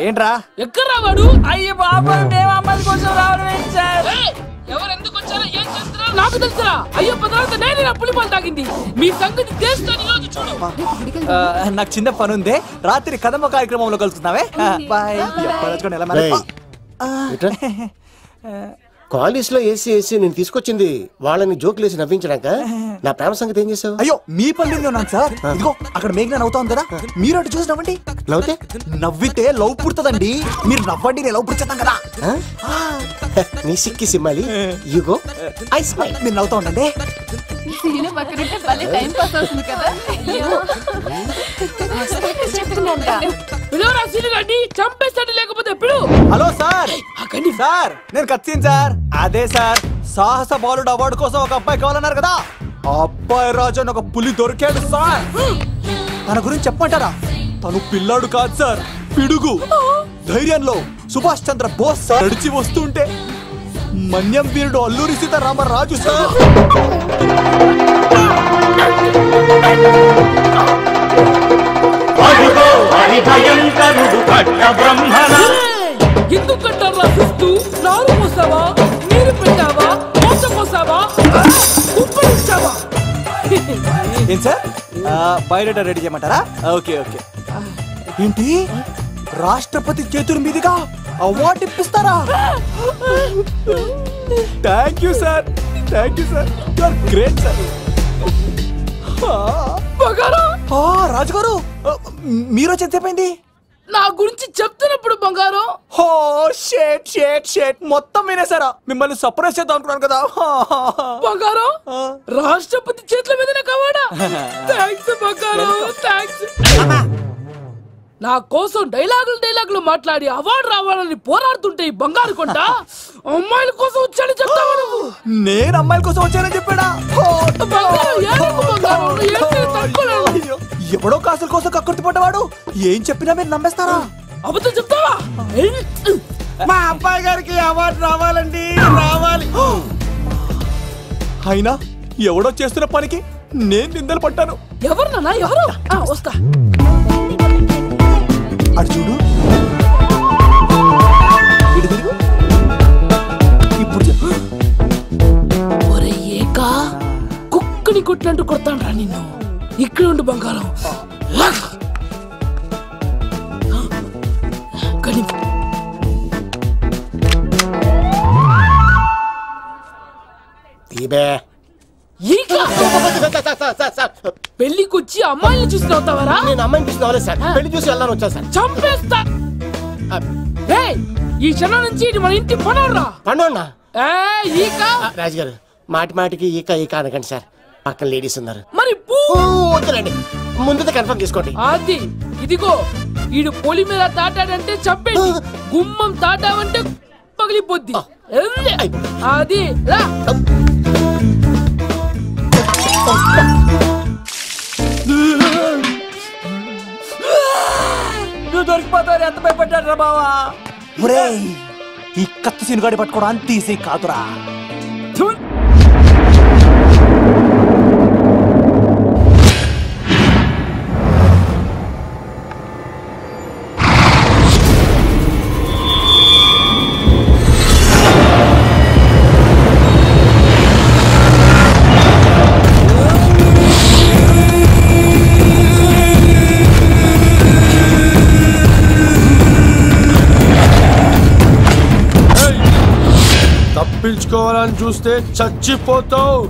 ఏంట్రా ఎక్కడ రావాడు? అయ్యో బాబు మేము అమ్మాయిల కోసం రావడం సార్. ఎవరు ఎందుకు వచ్చారో ఏం చేస్తున్నారో నాకు తెలుసురా. అయ్యో పదార్థ నేనే నా పులిపాలు తాగింది. మీ సంగతి తెలుస్తాను ఈరోజు చూడు. నాకు చిన్న పని ఉంది, రాత్రి కదమ్మ కార్యక్రమంలో కలుసుకుందామే. బాయ్. కాలేజ్ లో ఏసీ ఏసీ నేను తీసుకొచ్చింది వాళ్ళని జోకులేసి నవ్వించడాక. నా ప్రేమ సంగతి ఏం చేసావు? అయ్యో మీ పని ఉన్నాను సార్. ఇదిగో అక్కడ మేఘన నవ్వుతా ఉంది కదా, మీరు అటు చూసి నవ్వండి. నవ్వుతే నవ్వితే లవ్ పుడుతుందండి. మీరు నవ్వండి, నేను లవ్ పుడిచేద్దాం కదా. నీ సిక్కి సిమ్మాలి యుగో ఐ స్మైల్. మీరు నవ్వుతా ఉండండి. చంపేస్తాడు లేకపోతే ఎప్పుడు? Hello sir. సార్ నేను కత్తిన్ సార్. అదే సార్ సాహస బాలుడు అవార్డు కోసం ఒక అబ్బాయి కావాలన్నారు కదా. ఆ అబ్బాయి రాజు అని ఒక పులి దొరికాడు సార్. తన గురించి చెప్పమంటారా? తను పిల్లాడు కాదు సార్, పిడుగు. ధైర్యంలో సుభాష్ చంద్ర బోస్ సార్. నడిచి వస్తుంటే మన్యం వీరుడు అల్లూరి సీతారామరాజు సార్. ఎందుకంటారు రాసిస్తూ? నారు పోసావా, నీరు పెట్టావా, మోస పోసావా, ఉప్పు ఇచ్చావా? ఏం సార్ బయోడేటా రెడీ చేయమంటారా? Okay okay. ఏంటి రాష్ట్రపతి చేతుల మీదుగా అవార్డు ఇప్పిస్తారా? Thank you sir, thank you sir, you are great sir. రాజుగారు మీరు చెప్పింది నా గురించి చెప్తున్నప్పుడు బంగారం. హో షేట్ షేట్ షేట్ మొత్తం వినేసారా? మిమ్మల్ని సర్ప్రైజ్ చేద్దాం అనుకున్నాను కదా. బంగారం రాష్ట్రపతి చేతుల మీదనే కావాడా? థ్యాంక్స్ బంగారం, థ్యాంక్స్. నా కోసం డైలాగులు మాట్లాడి అవార్డు రావాలని పోరాడుతుంటే ఈ బంగారు కొండ అమ్మాయిల కోసం వచ్చాడని చెప్తావా నువ్వు? నేను అమ్మాయిల కోసం వచ్చానని చెప్పాడా? ఎవడో కాసుల కోసం కక్కుర్తి పడ్డవాడు ఏం చెప్పినా మీరు నమ్మేస్తారా? అబద్ధం చెప్తావా? మా అబ్బాయి గారికి అవార్డు రావాలండి, రావాలి. అయినా ఎవడో చేస్తున్న పనికి నేను నిందలు పట్టాను. ఎవరు నాన్న ఎవరు? వస్తా. అటు చూడు, ఇప్పుడు చెప్పు. ఒరే ఏకా కుక్కని కొట్టినట్టు కొడతాను రా నిన్ను. ఇక్కడ ఉండు బంగారం. పెళ్లికొచ్చి అమ్మాయిని చూసి నవ్వుతావరా? నేను అమ్మాయిని చూసి నవ్వలేదు సార్, పెళ్లి చూసి వెళ్ళాలని వచ్చా సార్. చంపేస్తా. ఈ క్షణం నుంచి మన ఇంటి పనోడ్రా. పనోడ్నా? ఈక రాజుగారు మాటి మాటికి ఈక ఈక అనకండి సార్, పక్కన లేడీస్ ఉన్నారు. మరి వద్దులండి, ముందు కన్ఫర్మ్ చేసుకోండి. అది ఇదిగో ఈడు పొలి మీద తాటాడంటే చంపేది, గుమ్మం తాటావంటే పగిలిపోద్ది. అది రా. నువ్వు దొరికిపోతావు. ఎంత భయపడ్డాడు రా బావా. ఈ కత్తి సీనుగాడి పట్టుకోవడం అంత ఈజీ కాదురా. తప్పించుకోవాలని చూస్తే చచ్చిపోతావు.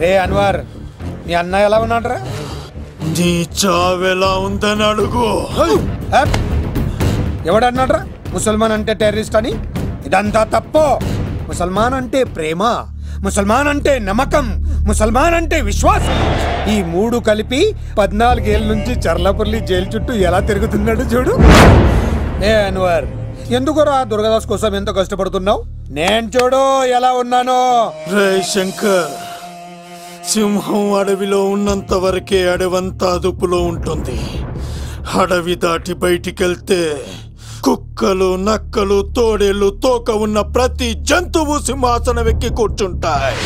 రే అన్వర్, నీ అన్న ఎలా ఉన్నాడ్రా? నీ చావెలా ఉందని అడుగు. ఎవడన్నాడ్రా ముసల్మాన్ అంటే టెర్రరిస్ట్ అని? ఇదంతా తప్పు. ముసల్మాన్ అంటే ప్రేమ, ముసల్మాన్ అంటే నమ్మకం, ముసల్మాన్ అంటే విశ్వాసం. ఈ మూడు కలిపి 14 ఏళ్ళ నుంచి చర్లపల్లి జైలు చుట్టూ ఎలా తిరుగుతున్నాడు చూడు. ఏ అన్వర్, ఎందుకురా దుర్గాదాస్ కోసం ఎంతో కష్టపడుతున్నావు? నేను చూడు ఎలా ఉన్నానో. రే శంకర్, సింహం అడవిలో ఉన్నంత వరకే అడవంతా అదుపులో ఉంటుంది. అడవి దాటి బయటికెళ్తే కుక్కలు, నక్కలు, తోడేళ్లు, తోక ఉన్న ప్రతి జంతువు సింహాసనం ఎక్కి కూర్చుంటాయి.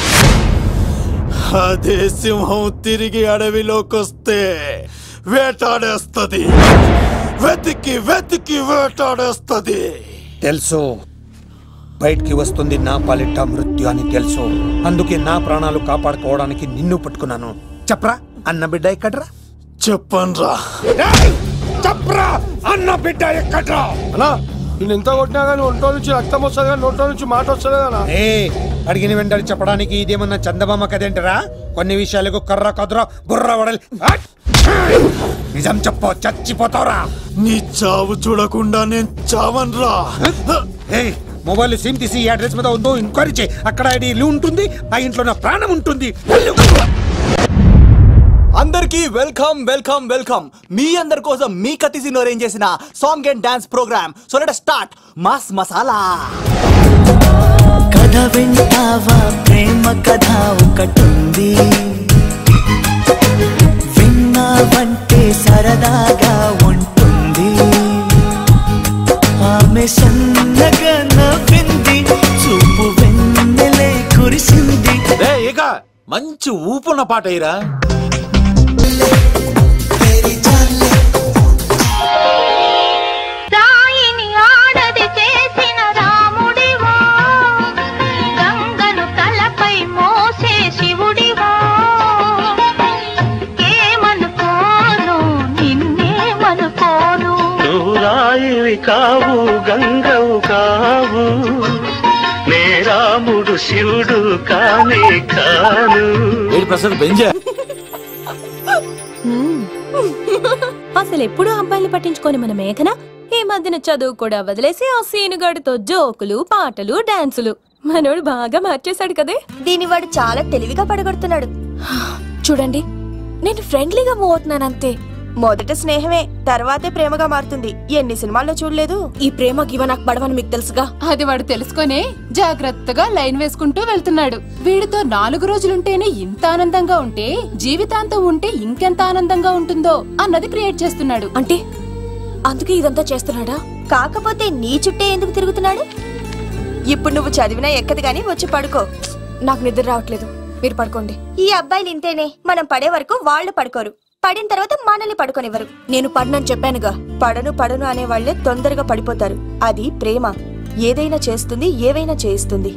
అదే సింహం తిరిగి అడవిలోకి వస్తే వేటాడేస్తది, వెతికి వెతికి వేటాడేస్తది. తెలుసు, బయటికి వస్తుంది నా పాలిట మృత్యు అని తెలుసు. అందుకే నా ప్రాణాలు కాపాడుకోవడానికి నిన్ను పట్టుకున్నాను. చెప్పరా అన్న బిడ్డ ఎక్కడ్రా? చెప్పన్రా. చెప్పరా అన్న బిడ్డ ఎక్కడ్రా? అన్నా నేను ఎంత కొట్టినా కానీ ఒంటో నుంచి రక్తం వస్తుంది కానీ నోట్లో నుంచి మాట వస్తుంది కదా. అడిగిన వెంటనే చెప్పడానికి ఇదేమన్నా చందమామ కదేంటరా? కొన్ని విషయాలకు కర్ర కదరా బుర్ర వడలి. నిజం చెప్పు, చచ్చిపోతావురా. నీ చావు చూడకుండా నేను చావన్రా. మొబైల్ సిమ్ తీసి ఈ అడ్రస్ మీద ఉందో ఎంక్వైరీ చేయి. అక్కడ ఐడి ఉంటుంది, ఆ ఇంట్లో నా ప్రాణం ఉంటుంది. అందరికీ వెల్కమ్ వెల్కమ్ వెల్కమ్. మీ అందరి కోసం మీ కత్తిసీన్ అరేంజ్ చేసిన song and dance program. So let us start mass masala. కథ వింటావా, ప్రేమ కథ ఒకటుంది, విన్నావంటే సరదాగా ఉంటుంది. ఆమె సన్నగా నవ్వింది, చూపు వెన్నెలే కురిసింది. ఇక మంచి ఊపున్న పాట అయ్యిరా. కావు గంగవు కావు, నే రాముడు శివుడు కానే కాను. అసలు ఎప్పుడు అబ్బాయిలు పట్టించుకొని మన మేఘన ఈ మధ్యన చదువు కూడా వదిలేసి ఆ సీనుగాడితో జోకులు, పాటలు, డాన్సులు. మనోడు బాగా మార్చేశాడు కదే. దీని వాడు చాలా తెలివిగా పడగొడుతున్నాడు. చూడండి, నేను ఫ్రెండ్లీగా మూవ్ అవుతున్నాను అంతే. మొదట స్నేహమే, తర్వాతే ప్రేమగా మారుతుంది. ఎన్ని సినిమాల్లో చూడలేదు? ఈ ప్రేమ గివ నాకు పడవని మీకు తెలుసుగా. అది వాడు తెలుసుకొనే జాగ్రత్తగా లైన్ వేసుకుంటూ వెళ్తున్నాడు. వీడితో 4 రోజులుంటేనే ఇంత ఆనందంగా ఉంటే జీవితాంతం ఉంటే ఇంకెంత ఆనందంగా ఉంటుందో అన్నది క్రియేట్ చేస్తున్నాడు. అంటే అందుకే ఇదంతా చేస్తున్నాడా? కాకపోతే నీ చుట్టే ఎందుకు తిరుగుతున్నాడు? ఇప్పుడు నువ్వు చదివినా ఎక్కదు గానీ వచ్చి పడుకో. నాకు నిద్ర రావట్లేదు, మీరు పడుకోండి. ఈ అబ్బాయిలు ఇంతేనే, మనం పడే వరకు వాళ్ళు పడుకోరు, పడిన తర్వాత మనల్ని పడుకోనివ్వరు. నేను పడనని చెప్పానుగా. పడను పడను అనే వాళ్లే తొందరగా పడిపోతారు. అది ప్రేమ, ఏదైనా చేస్తుంది, ఏవైనా చేయిస్తుంది.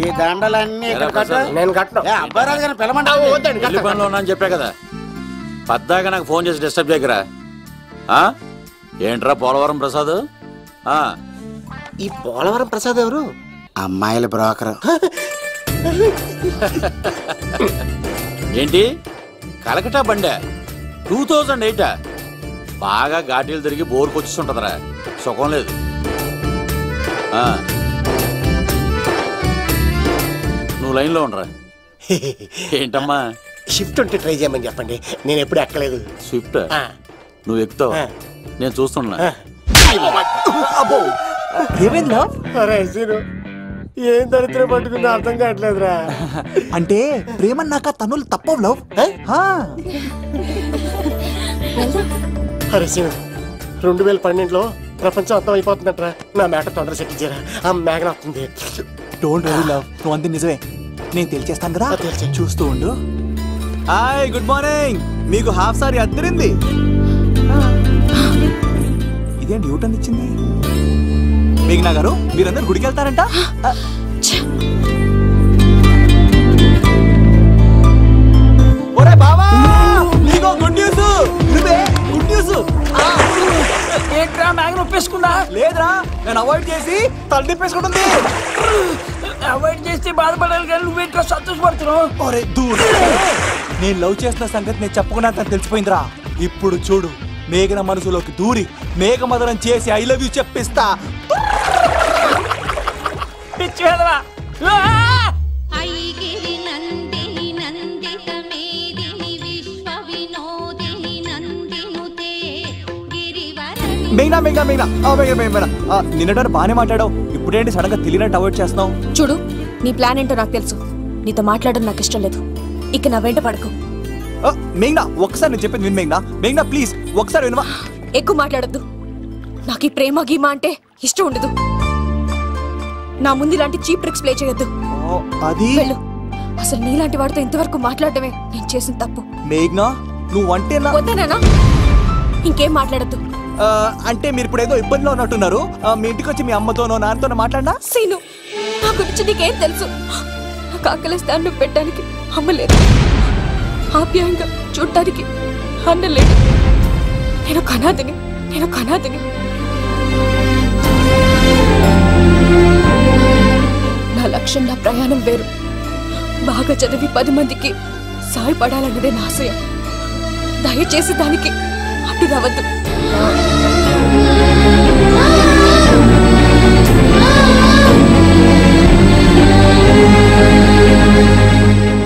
ఈ దండలన్నీ నేను కట్టను. అబ్బాయి గారిని పిలమంటావు చెప్పా కదా. పద్దాక నాకు ఫోన్ చేసి డిస్టర్బ్ చేయకరా. ఏంట్రా పోలవరం ప్రసాద్? ఈ పోలవరం ప్రసాద్ ఎవరు? అమ్మాయిల బ్రోకర్. ఏంటి కలకటా బండే 2008? బాగా ఘాటీలు తిరిగి బోర్కి వచ్చిస్తుంటదరా, సుఖం లేదు. నువ్వు లైన్లో ఉండరా. ఏంటమ్మా? షిఫ్ట్ ఉంటే ట్రై చేయమని చెప్పండి, నేను ఎప్పుడు ఎక్కలేదు. స్విఫ్ట్ నువ్వు ఎక్కుతావు, నేను చూస్తున్నా. ఏం దరిద్ర పట్టుకుందో అర్థం కావట్లేదురా. అంటే ప్రేమన్నాక తనులు తప్పవు లవ్. అరే సీను, 2012లో ప్రపంచం అర్థం అయిపోతుందట్రా. నా మేక తొందర సెట్ చేయరా, ఆ మేఘన వస్తుంది. డోంట్ వరీ లవ్, నువ్వు అంతే నిజమే. నేను తెలిచేస్తాను కదా, చూస్తూ ఉండు. Hi, good morning. మీకు హాఫ్ సారీ అద్దరింది. ఇదేంటి యూటర్న్ ఇచ్చింది? మేఘనా గారు మీరందరూ గుడికి వెళ్తారంట. ఒరే బావా నీకో గుడ్ న్యూస్. Good news. ఏంట్రా మ్యాగ్ నొప్పేసుకుందా? లేదురా నేను అవాయిడ్ చేసి తల తిప్పేసుకుంటుంది. అవాయిడ్ చేస్తే బాధపడాలి కానీ నువ్వేంట్రా సంతోషపడుతున్నావు? ఒరే దూర్, నేను లవ్ చేస్తున్న సంగతి నేను చెప్పకుండా తను తెలిసిపోయిందిరా. ఇప్పుడు చూడు మేఘన మనసులోకి దూరి మేఘమదనం చేసి ఐ లవ్ యూ చెప్పిస్తా. పిచ్చి వేదవా. మేఘనా మేఘనా మేఘనా మేఘనా నిన్నటి బానే మాట్లాడావు, ఇప్పుడేంటి సడన్ గా తెలియనట్టు అవాయిడ్ చేస్తున్నావు? చూడు నీ ప్లాన్ ఏంటో నాకు తెలుసు. నీతో మాట్లాడడం నాకు ఇష్టం లేదు. ఇక నా వెంట పడకు. మేఘనా ఒకసారి నేను చెప్పింది విను. మేఘనా మేఘనా ప్లీజ్ ఒకసారి వినవా? ఎక్కువ మాట్లాడద్దు. నాకు ఈ ప్రేమ గీమా అంటే ఇష్టం ఉండదు. నా ముందు ఇలాంటి చీప్ ట్రిక్స్ ప్లే చేయొద్దు. అది వెళ్ళు. అసలు నీలాంటి వాడితో ఇంతవరకు మాట్లాడటమే నేను చేసిన తప్పు. మేఘనా నువ్వంటే వద్దనా? ఇంకేం మాట్లాడద్దు. అంటే మీరు ఇప్పుడు ఏదో ఇబ్బందిలో ఉన్నట్టున్నారు. మీ ఇంటికి వచ్చి మీ అమ్మతోనో నాన్నతోనో మాట్లాడినా? సీను నా గురించి నీకేం తెలుసు? నాకు ఆకలిస్తాను నువ్వు పెట్టడానికి అమ్మలేదు, ఆప్యాయంగా చూడటానికి అన్నలేదు. నేను కనాదిని. నా లక్ష్యం, నా ప్రయాణం వేరు. బాగా చదివి 10 మందికి సాయపడాలన్నదే నా ఆశయం. దయచేసి దానికి అడ్డు రావద్దు.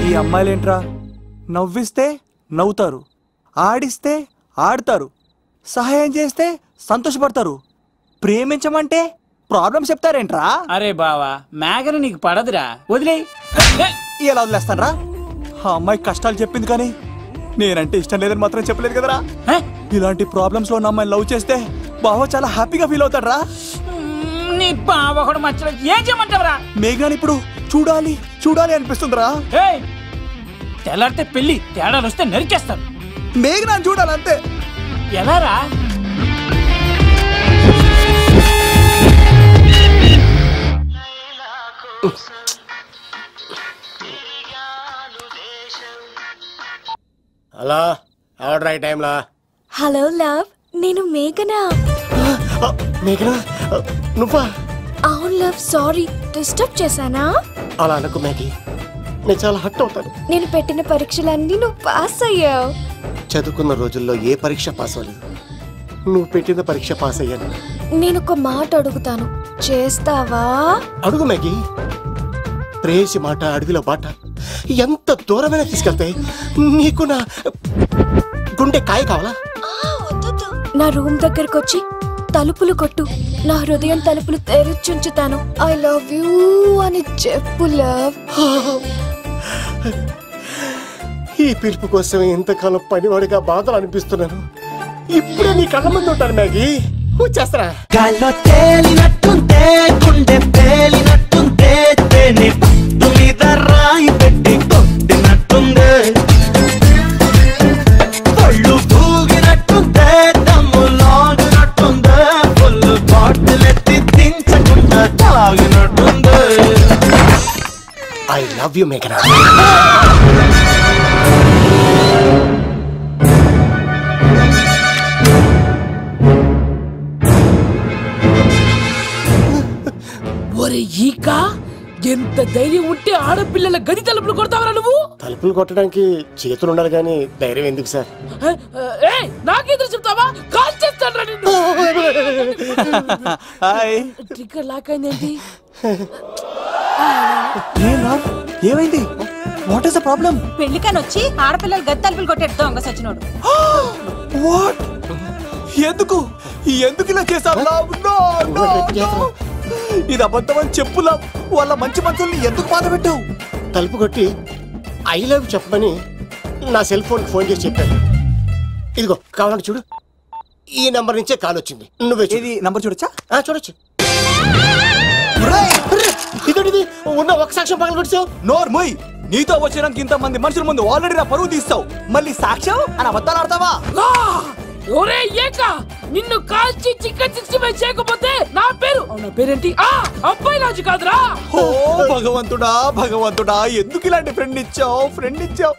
ఈ అమ్మాయిలేంట్రా నవ్విస్తే నవ్వుతారు, ఆడిస్తే ఆడతారు, సహాయం చేస్తే సంతోషపడతారు, ప్రేమించమంటే ప్రాబ్లం చెప్తారేంట్రా? అరే బావా మేఘన నీకు పడదురా, వదిలే. ఎలా వదిలేస్తానరా? ఆ అమ్మాయి కష్టాలు చెప్పింది కానీ నేనంటే ఇష్టం లేదని మాత్రం చెప్పలేదు కదరా. ఇలాంటి ప్రాబ్లమ్స్ లో నా అమ్మాయిని లవ్ చేస్తే బావ చాలా హ్యాపీగా ఫీల్ అవుతాడరా. నీ బావ కూడా మచ్చలేదు. ఏం చేయమంటావరా? మేఘనాని ఇప్పుడు చూడాలి చూడాలి అనిపిస్తుందిరా. తెల్లారితే పెళ్లి, తేడాలు వస్తే నరికేస్తారు. మేఘనాని చూడాలంతే. ఎలా రా? హలో ఎవరు రైట్ టైంలా? హలో లవ్, నేను మేఘనా. మేఘనా నువ్వా? అవును లవ్, సారీ డిస్టర్బ్ చేశానా? అలా అనుకో మేఘి, నేను చాలా హర్ట్ అవుతాను. నేను పెట్టిన పరీక్షలన్నీ నువ్వు పాస్ అయ్యావు. చదువుకున్న రోజుల్లో ఏ పరీక్ష పాస్ అవ్వలేదు. నువ్వు పెట్టిన పరీక్ష పాస్ అయ్యాను. నేను ఒక మాట అడుగుతాను, చేస్తావా? అడుగు మేఘి. ప్రేయసి మాట అడవిలో బాట ఎంత దూరమైనా తీసుకెళ్తాయి. నీకు నా గుండె కాయ కావాలా? నా రూమ్ దగ్గరకు వచ్చి తలుపులు కొట్టు, నా హృదయం తలుపులు తెరిచుంచుతాను. ఐ లవ్ యూ అని చెప్పు లవ్. ఈ పిలుపు కోసం ఇంతకాలం పనివాడిగా బాధలు అనిపిస్తున్నాను. ఇప్పుడే నీ కళ్ళ ముందు ఉంటాను మ్యాగీ. వచ్చేస్తారా? గాల్లో తేలినట్టుంటే గుండె పేలినట్టుంటే తేనె పట్టు మీద రాయి పెట్టి కొట్టినట్టుందే, పళ్ళు తూగినట్టుంటే దమ్ము లాగినట్టుందే, ఫుల్ బాటిల్ ఎత్తి దించకుండా తాగినట్టుందే. ఐ లవ్ యూ మేఘనా. ఒరే ఈక, ఎంత ధైర్యం ఉంటే ఆడపిల్లల గది తలుపులు కొడతావరా నువ్వు? తలుపులు కొట్టడానికి చేతులు ఉండాలి కానీ ధైర్యం ఎందుకు సార్? నాకెదురు చెప్తావా? కాల్ చేస్తాను నిన్ను. ట్రిగ్గర్ లాక్ అయిందేంటి? ఏమైంది? What is the problem? పెళ్లికని వచ్చి ఆడపిల్లలు గది తలుపులు కొట్టేడు దొంగ సచ్చినోడు. వాట్? ఎందుకు ఇలా చేసావు? ఇది అబద్ధమని చెప్పులా వాళ్ళ మంచి మనుషుల్ని ఎందుకు బాధ పెట్టావు? తలుపు కొట్టి ఐ లవ్ చెప్పమని నా సెల్ ఫోన్ ఫోన్ చేసి చెప్పాను. ఇదిగో కావాలంటే చూడు, ఈ నంబర్ నుంచే కాల్ వచ్చింది. నువ్వే ఇది నంబర్ చూడొచ్చా? చూడొచ్చు. ఇదేంటిది? ఉన్న ఒక సాక్ష్యం పగల కొట్టావు. నోర్ మొయ్. నీతో వచ్చినాక ఇంత మంది మనుషుల ముందు ఆల్రెడీ నా పరువు తీస్తావు, మళ్ళీ సాక్ష్యం అని అబద్ధాలు ఆడతావా? ఒరే ఏక నిన్ను కాల్చి చికెన్ 65 చేయకపోతే నా పేరేంటి అబ్బాయి రాజు కాదురా. ఓ భగవంతుడా భగవంతుడా, ఎందుకు ఇలాంటి ఫ్రెండ్ ఇచ్చావు.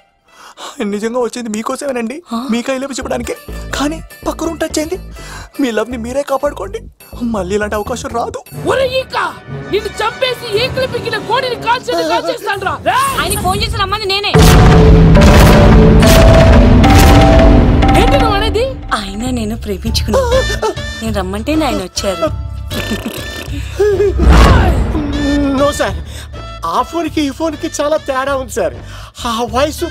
నిజంగా వచ్చింది మీకోసమేనండి, మీకు ఐ లవ్ చెప్పడానికే. కానీ పక్క రూమ్ టచ్ అయింది. మీ లవ్ ని మీరే కాపాడుకోండి, మళ్ళీ ఇలాంటి అవకాశం రాదు. ఒరే ఈక నిన్ను చంపేసి ఏకలు పిగిన కోడిని కాల్చేస్తాను రా. ఆయన ఫోన్ చేసి రమ్మని నేనే. ఏంటి నువ్వు అనేది? ఆయన నేను ప్రేమించుకున్నా, నేను రమ్మంటే ఆయన వచ్చారు. నో సార్, ఆ ఫోన్కి ఈ ఫోన్కి చాలా తేడా ఉంది సార్. ఆ వాయిస్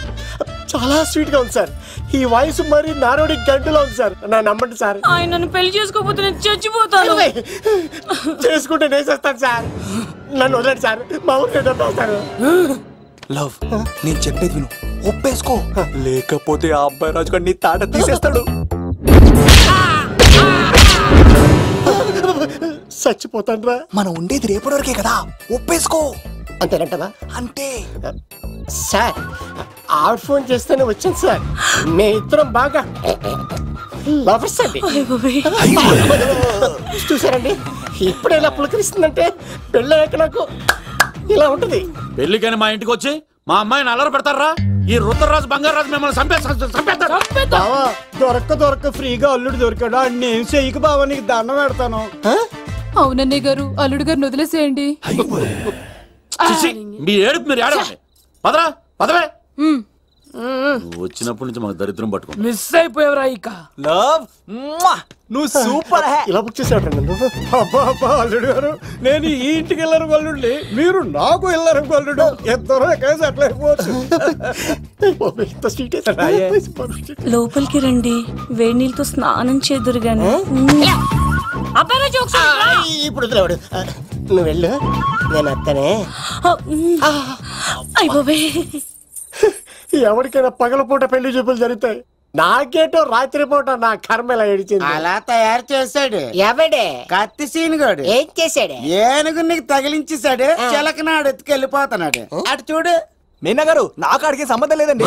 చాలా స్వీట్ గా ఉంది సార్. ఈ వాయిస్ మరి నారోడి గంటలో ఉంది సార్. నా నమ్మండి సార్. ఆయన నన్ను పెళ్లి చేసుకోకపోతే నేను చచ్చిపోతాను. చేసుకుంటే నేను చేస్తాను సార్. నన్ను వదలండి సార్, మా ఊరికి వస్తారు. లవ్, నేను చెప్పేది విను, ఒప్పేసుకో, లేకపోతే ఆ అబ్బాయి రాజు గారు నీ తాట తీసేస్తాడు. చచ్చిపోతాను రా. మనం ఉండేది రేపటి వరకే కదా, ఒప్పేసుకో. అంతేనంటదా? అంతే సార్. ఆవిడ ఫోన్ చేస్తేనే వచ్చాను సార్. మీ ఇద్దరం బాగా లవర్స్ అండి. చూసారండి, ఇప్పుడు ఎలా పులకరిస్తుందంటే పెళ్ళయ్యాక నాకు ఇలా ఉంటుంది. పెళ్లికని మా ఇంటికి వచ్చి మా అమ్మాయిని అల్లరి పెడతారా? ఈ రుద్రరాజు బంగారాజు మిమ్మల్ని బావా, దొరక్క ఫ్రీగా అల్లుడు దొరికాడు. నేను చెయ్యికి బావా నీకు దండం పెడతాను. అవునన్నయ్య గారు, అల్లుడు గారిని వదిలేసేయండి. మీ ఏడుపు మీరు ఏడవండి. పదరా పదవే. వచ్చినప్పటి నుంచి మాకు దరిద్రం పట్టుకో. మిస్ అయిపోయావురా ఈక. లవ్, నువ్వు సూపర్. ఇలా బుక్ చేసాడు. అబ్బా అల్లుడు గారు, నేను ఈ ఇంటికి వెళ్ళరు గల్లుండి, మీరు నాకు వెళ్ళరు గల్లుడు. ఎంతరో కేసు అట్లా అయిపోవచ్చు. లోపలికి రండి, వేడి నీళ్ళతో స్నానం చేదురు గాని. ఇప్పుడు నువ్వు వెళ్ళు, నేను అత్తనే. అయిపోవే. ఎవరికైనా పగలపూట పెళ్లి చూపులు జరుగుతాయి, నాకేటో రాత్రి పూట నా కర్మ ఇలా ఏడిచింది. అలా తయారు చేశాడు ఎవడే? కత్తి సీనుగాడు. ఏం చేశాడు? ఏనుగు నీకు తగిలించేశాడు, చిలకనాడు ఎత్తుకు వెళ్ళిపోతున్నాడు. అటు చూడు. మీనా గారు, నాకు అడిగే సంబంధం లేదండి.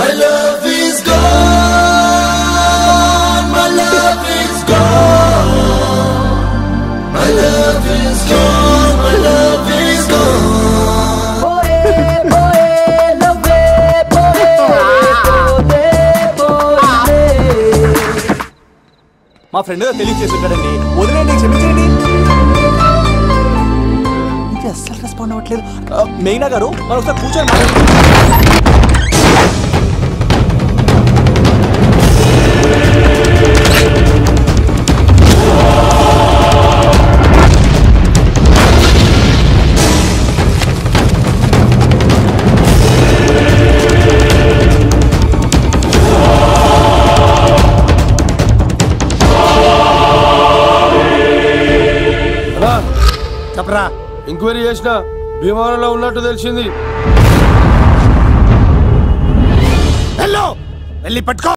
మా ఫ్రెండ్ తెలియజేస్తుంటాడండి, వదిలేండి, క్షమించండి. ఇది అస్సలు రెస్పాండ్ అవ్వట్లేదు. మెయినా గారు, మనం ఒకసారి కూర్చొని చెప్పరా. ఎంక్వైరీ చేసిన భీమవరంలో ఉన్నట్టు తెలిసింది. వెళ్ళి పట్టుకో.